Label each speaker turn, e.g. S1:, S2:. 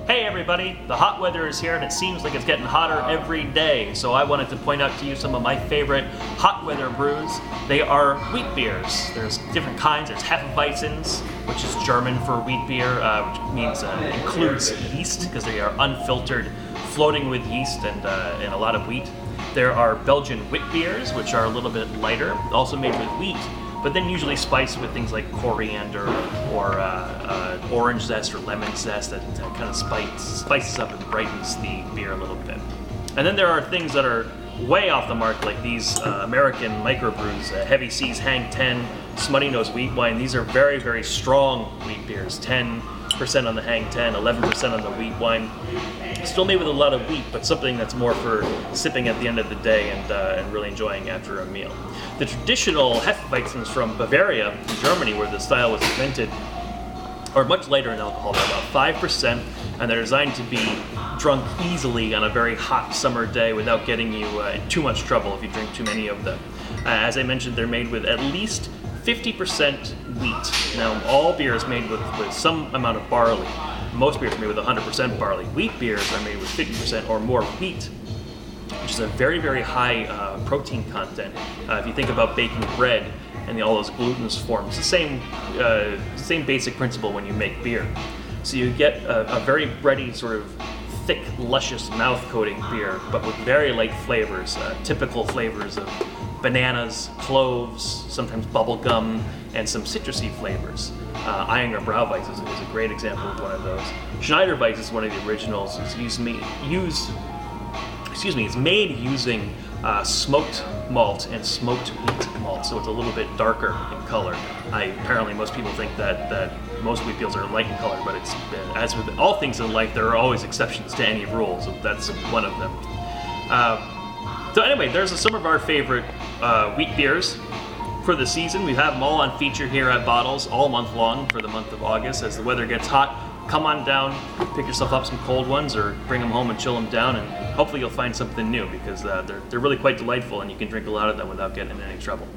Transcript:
S1: Hey everybody, the hot weather is here and it seems like it's getting hotter every day. So I wanted to point out to you some of my favorite hot weather brews. They are wheat beers. There's different kinds. There's Hefeweizens, which is German for wheat beer, which means includes yeast because they are unfiltered, floating with yeast and a lot of wheat. There are Belgian witbiers, which are a little bit lighter, also made with wheat, but then usually spiced with things like coriander or orange zest or lemon zest that kind of spices up and brightens the beer a little bit. And then there are things that are way off the mark, like these American microbrews, Heavy Seas Hang 10 Smutty Nose Wheat Wine. These are very, very strong wheat beers, 10% on the Hang 10, 11% on the wheat wine. Still made with a lot of wheat, but something that's more for sipping at the end of the day and really enjoying after a meal. The traditional Hefeweizens from Bavaria, in Germany, where the style was invented, are much lighter in alcohol. They're about 5%, and they're designed to be drunk easily on a very hot summer day without getting you in too much trouble if you drink too many of them. As I mentioned, they're made with at least 50% wheat. Now, all beer is made with some amount of barley. Most beers are made with 100% barley. Wheat beers are made with 50% or more wheat, which is a very, very high protein content. If you think about baking bread and all those glutinous forms, the same basic principle when you make beer. So you get a very bready, sort of thick, luscious mouth-coating beer, but with very light flavors, typical flavors of bananas, cloves, sometimes bubble gum, and some citrusy flavors. Eyinger Brauweiss is a great example of one of those. Schneider Weiss is one of the originals. It's made using smoked malt and smoked wheat malt, so it's a little bit darker in color. Apparently most people think that most wheat beers are light in color, but it's, as with all things in life, there are always exceptions to any rule, so that's one of them. So anyway, there's some of our favorite wheat beers for the season. We have them all on feature here at Bottles all month long for the month of August. As the weather gets hot, come on down, pick yourself up some cold ones or bring them home and chill them down, and hopefully you'll find something new because they're really quite delightful and you can drink a lot of them without getting in any trouble.